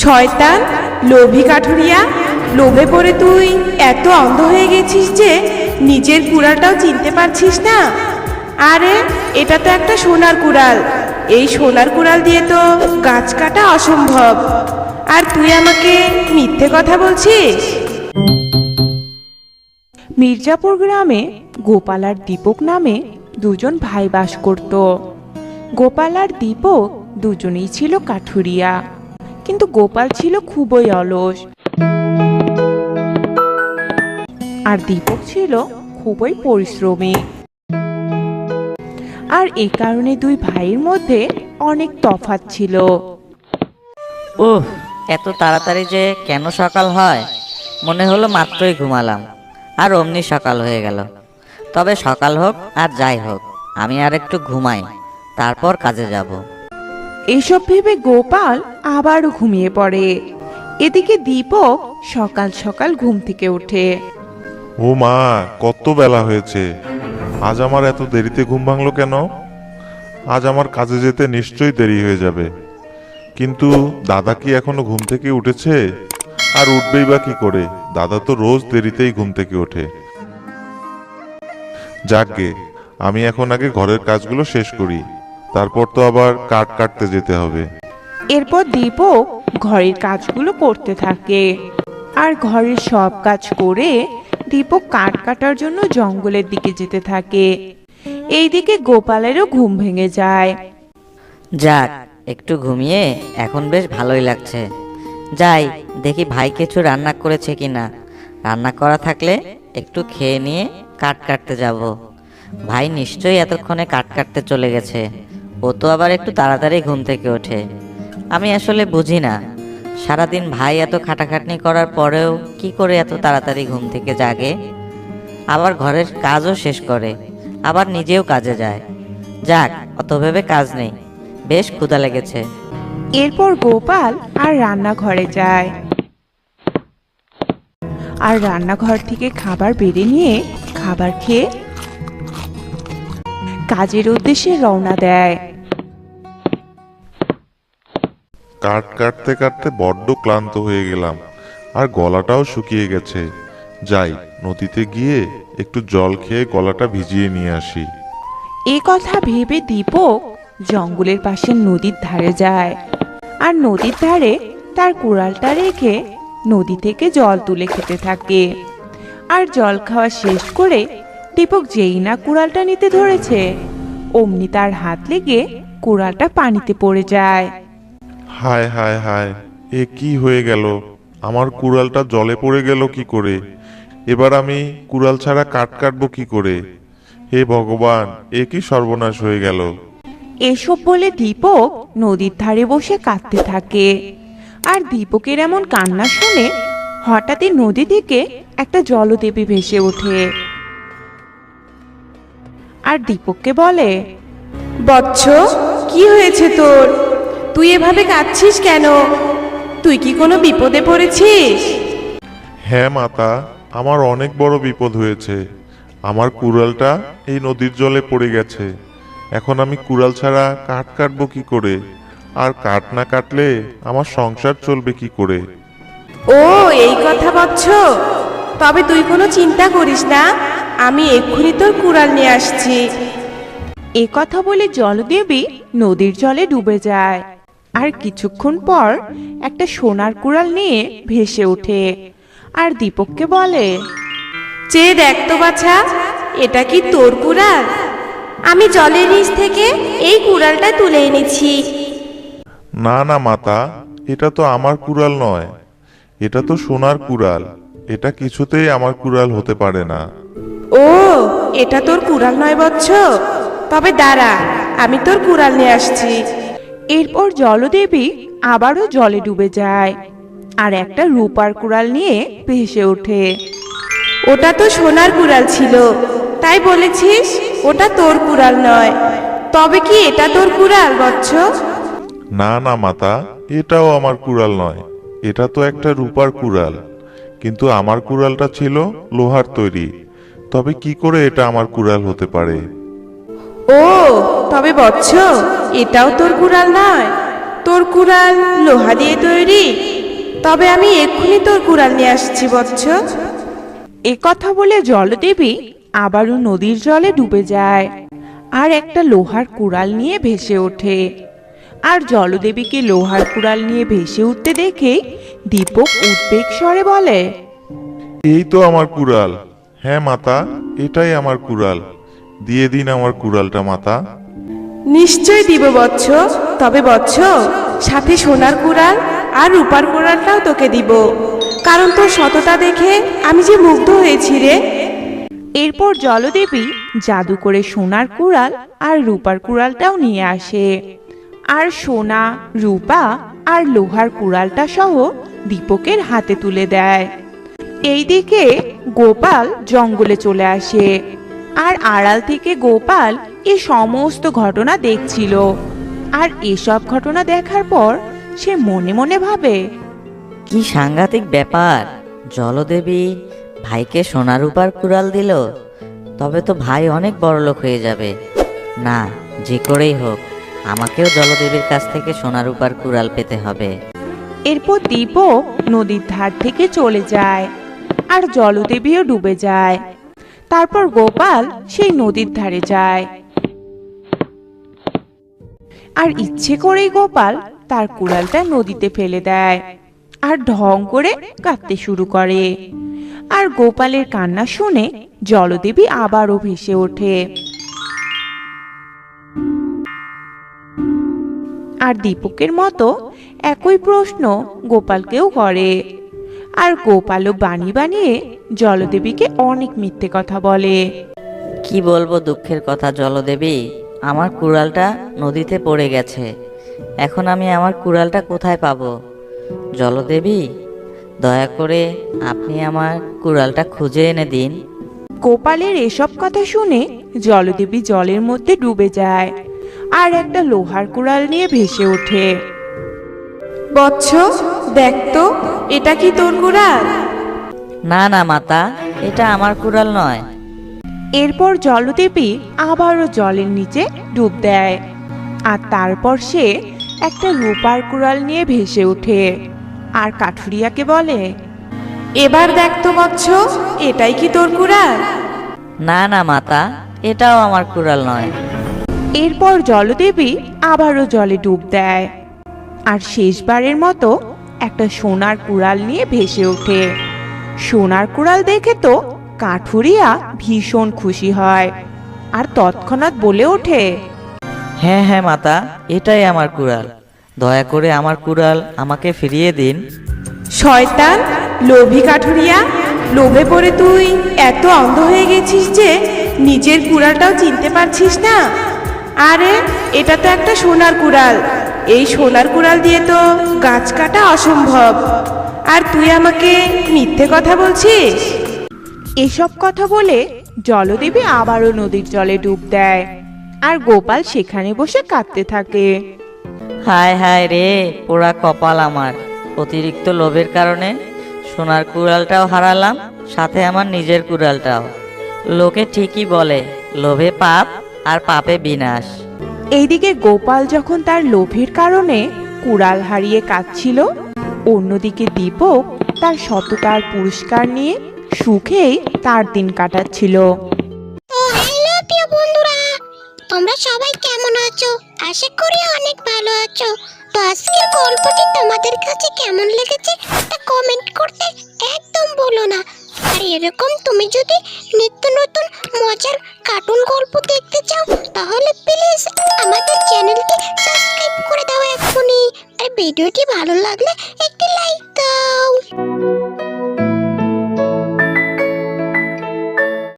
শয়তান, লোভী কাঠুরিয়া, লোভে পড়ে তুই এত অন্ধ হয়ে গেছিস যে নিজের কুড়ালটাও চিনতে পারছিস না। আরে এটা তো একটা সোনার কুড়াল, এই সোনার কুড়াল দিয়ে তো গাছ কাটা অসম্ভব, আর তুই আমাকে মিথ্যে কথা বলছিস। মির্জাপুর গ্রামে গোপাল আর দীপক নামে দুজন ভাই বাস করত। গোপাল আর দীপক দুজনেই ছিল কাঠুরিয়া, কিন্তু গোপাল ছিল খুবই অলস আর দীপক ছিল খুবই পরিশ্রমী। আর এই কারণে দুই ভাইয়ের মধ্যে অনেক তফাৎ ছিল। উহ, এত তাড়াতাড়ি যে কেন সকাল হয়, মনে হলো মাত্রই ঘুমালাম আর অমনি সকাল হয়ে গেল। তবে সকাল হোক আর যাই হোক, আমি আর একটু ঘুমাই, তারপর কাজে যাব। এসব ভেবে গোপাল আবারও ঘুমিয়ে পড়ে। এদিকে দীপক সকাল সকাল ঘুম থেকে ওঠে। ও মা, কত বেলা হয়েছে, আজ আমার এত দেরিতে ঘুম ভাঙলো কেন? আজ আমার কাজে যেতে নিশ্চয়ই দেরি হয়ে যাবে। কিন্তু দাদা কি এখনো ঘুম থেকে উঠেছে? আর উঠবেই বা কি করে, দাদা তো রোজ দেরিতেই ঘুম থেকে ওঠে। যাকগে, আমি এখন আগে ঘরের কাজগুলো শেষ করি, তারপর তো আবার কাঠ কাটতে যেতে হবে। এরপর দীপক ঘরের কাজগুলো করতে থাকে। আর ঘরের সব কাজ করে দীপক কাঠ কাটার জন্য জঙ্গলের দিকে যেতে থাকে। এইদিকে গোপালেরও ঘুম ভেঙে যায়। যাক, একটু ঘুমিয়ে এখন বেশ ভালোই লাগছে। যাই দেখি ভাই কিছু রান্না করেছে কিনা, রান্না করা থাকলে একটু খেয়ে নিয়ে কাঠ কাটতে যাব। ভাই নিশ্চয়ই এতক্ষণে কাঠ কাটতে চলে গেছে। ও তো আবার একটু তাড়াতাড়ি ঘুম থেকে ওঠে। আমি আসলে বুঝি না, সারাদিন ভাই এত খাটাখাটনি করার পরেও কি করে এত তাড়াতাড়ি ঘুম থেকে জাগে, আবার ঘরের কাজও শেষ করে, আবার নিজেও কাজে যায়। যাক, অত ভেবে কাজ নেই, বেশ ক্ষুধা লেগেছে। এরপর গোপাল আর রান্নাঘরে যায় আর রান্নাঘর থেকে খাবার বেড়ে নিয়ে খাবার খেয়ে কাজের উদ্দেশ্যে রওনা দেয়। কাঠ কাটতে কাটতে বড্ড ক্লান্ত হয়ে গেলাম, আর গলাটাও শুকিয়ে গেছে। যাই, নদীতে গিয়ে একটু জল খেয়ে গলাটা ভিজিয়ে নিয়ে আসি। এই কথা ভেবে দীপক জঙ্গলের পাশে নদীর ধারে যায় আর নদীর ধারে তার কুড়ালটা রেখে নদী থেকে জল তুলে খেতে থাকে। আর জল খাওয়া শেষ করে দীপক যেই না কুড়ালটা নিতে ধরেছে, অমনি তার হাত লেগে কুড়ালটা পানিতে পড়ে যায়। হায় হায় হায়, এ কি হয়ে গেল? আমার কুড়ালটা জলে পড়ে গেল কি করে? এবার আমি কুড়াল ছাড়া কাঠ কাটবো কি করে? হে ভগবান, এ কি সর্বনাশ হয়ে গেল! এসব বলে দীপক নদীর ধারে বসে কাঁদতে থাকে। আর দীপকের এমন কান্না শুনে হঠাৎই নদী থেকে একটা জলদেবী ভেসে ওঠে আর দীপককে বলে, বৎস, কি হয়েছে তোর? তুই এভাবে কাঁদছিস কেন? তুই কি কোনো বিপদে পড়েছিস? হ্যাঁ মাতা, আমার অনেক বড় বিপদ হয়েছে। আমার কুড়ালটা এই নদীর জলে পড়ে গেছে। এখন আমি কুড়াল ছাড়া কাঠ কাটবো কি করে? আর কাঠ না কাটলে আমার সংসার চলবে কি করে? ও, এই কথা বৎস, তবে তুই কোনো চিন্তা করিস না, আমি এক্ষুনি তোর কুড়াল নিয়ে আসছি। এ কথা বলে জলদেবী নদীর জলে ডুবে যায়। আর কিছুক্ষণ পর একটা সোনার কুড়াল নিয়ে ভেসে ওঠে আর দীপককে বলে, চেয়ে দেখ তো বাছা, এটা কি তোর কুড়াল? আমি জলের নিচ থেকে এই কুড়ালটা তুলে এনেছি। না না মাতা, এটা তো আমার কুড়াল নয়, এটা তো সোনার কুড়াল। এটা কিছুতেই আমার কুড়াল হতে পারে না। ও, এটা তোর কুড়াল নয় বৎস, তবে দাঁড়া, আমি তোর কুড়াল নিয়ে আসছি। এরপর জলদেবী আবারও জলে ডুবে যায় আর একটা রূপার কুড়াল নিয়ে ভেসে ওঠে। ওটা তো সোনার কুড়াল ছিল, তাই বলেছিস ওটা তোর কুড়াল নয়। তবে কি এটা তোর কুড়াল বৎস? না না মাতা, এটাও আমার কুড়াল নয়, এটা তো একটা রূপার কুড়াল। কিন্তু আমার কুড়ালটা ছিল লোহার তৈরি, তবে কি করে এটা আমার কুড়াল হতে পারে? ও, তবে বৎস, এটাও তোর কুড়াল নয়। তোর কুড়াল লোহা দিয়ে তৈরি? তবে আমি এক্ষুনি তোর কুড়াল নিয়ে আসছি বৎস। এ কথা বলে জলদেবী আবারও নদীর জলে ডুবে যায় আর একটা লোহার কুড়াল নিয়ে ভেসে ওঠে। আর জলদেবীকে লোহার কুড়াল নিয়ে ভেসে উঠতে দেখে দীপক উদ্বেগ স্বরে বলে, এই তো আমার কুড়াল। হ্যাঁ মাতা, এটাই আমার কুড়াল। দিয়ে দিন আমার কুড়ালটা মাতা। নিশ্চয় দিব বৎস। তবে বৎস, সাথে সোনার কুড়াল আর রূপার কুড়ালটাও তোকে দিব, কারণ তোর সততা দেখে আমি যে মুগ্ধ হয়েছি রে। এরপর জলদেবী জাদু করে সোনার কুড়াল আর রূপার কুড়ালটাও নিয়ে আসে আর সোনা, রূপা আর লোহার কুড়ালটা সহ দীপকের হাতে তুলে দেয়। এইদিকে গোপাল জঙ্গলে চলে আসে আর আড়াল থেকে গোপাল এই সমস্ত ঘটনা দেখছিল। আর এসব ঘটনা দেখার পর সে মনে মনে ভাবে, কি সাংঘাতিক ব্যাপার! জলদেবী ভাইকে সোনা রূপার কুড়াল দিল, তবে তো ভাই অনেক বড়লোক হয়ে যাবে। না, যে করেই হোক আমাকেও জলদেবীর কাছ থেকে সোনা রূপার কুড়াল পেতে হবে। এরপর দীপক নদীর ধার থেকে চলে যায় আর জলদেবীও ডুবে যায়। তারপর গোপাল সেই নদীর ধারে যায় আর ইচ্ছে করেই গোপাল তার কুড়ালটা নদীতে ফেলে দেয় আর ঢং করে কাঁদতে শুরু করে। আর গোপালের কান্না শুনে জলদেবী আবারও ভেসে ওঠে। আর দীপকের মতো একই প্রশ্ন গোপালকেও করে। আর গোপালও বাণী বানিয়ে জলদেবীকে অনেক মিথ্যে কথা বলে। কি বলবো দুঃখের কথা জলদেবী, আমার কুড়ালটা নদীতে পড়ে গেছে। এখন আমি আমার কুড়ালটা কোথায় পাবো? জলদেবী, দয়া করে আপনি আমার কুড়ালটা খুঁজে এনে দিন। গোপালের এসব কথা শুনে জলদেবী জলের মধ্যে ডুবে যায় আর একটা লোহার কুড়াল নিয়ে ভেসে ওঠে। বৎস, দেখ তো, এটা কি তোর কুড়াল? না না মাতা, এটা আমার কুড়াল নয়। এরপর জলদেবী আবারও জলের নিচে ডুব দেয় আর তারপর সে একটা রূপার কুড়াল নিয়ে ভেসে ওঠে আর কাঠুরিয়াকে বলে, এবার দেখ তো বৎস, এটাই কি তোর কুড়াল? না না মাতা, এটাও আমার কুড়াল নয়। এরপর জলদেবী আবারও জলে ডুব দেয় আর শেষবারের মতো একটা সোনার কুড়াল নিয়ে ভেসে ওঠে। সোনার কুড়াল দেখে তো কাঠুরিয়া ভীষণ খুশি হয় আর তৎক্ষণাৎ বলে ওঠে, হ্যাঁ হ্যাঁ মাতা, এটাই আমার কুড়াল। দয়া করে আমার কুড়াল আমাকে ফিরিয়ে দিন। শয়তান, লোভী কাঠুরিয়া, লোভে পড়ে তুই এত অন্ধ হয়ে গেছিস যে নিজের কুড়ালটাও চিনতে পারছিস না। আরে, এটা তো একটা সোনার কুড়াল। এই সোনার কুড়াল দিয়ে তো গাছ কাটা অসম্ভব, আর তুই আমাকে মিথ্যে কথা বলছিস। এসব কথা বলে জলদেবী আবারও নদীর জলে ডুব দেয় আর গোপাল সেখানে বসে কাঁদতে থাকে। হায় হায় রে, পোড়া কপাল আমার! অতিরিক্ত লোভের কারণে সোনার কুড়ালটাও হারালাম, সাথে আমার নিজের কুড়ালটাও। লোকে ঠিকই বলে, লোভে পাপ আর পাপে বিনাশ। এইদিকে গোপাল যখন তার লোভের কারণে কুড়াল হারিয়ে কাঁদছিল, অন্যদিকে দীপক তার সততার পুরস্কার নিয়ে সুখেই তার দিন কাটাচ্ছিল। তো হ্যালো প্রিয় বন্ধুরা, তোমরা সবাই কেমন আছো? আশা করি অনেক ভালো আছো। তো আজকের গল্পটি তোমাদের কাছে কেমন লেগেছে তা কমেন্ট করতে একদম ভুলো না। আর এরকম তুমি যদি নিত্য নতুন মজার কার্টুন গল্প দেখতে চাও তাহলে প্লিজ আমাদের চ্যানেলটি সাবস্ক্রাইব করে দাও এক্ষুনি। আর ভিডিওটি ভালো লাগলে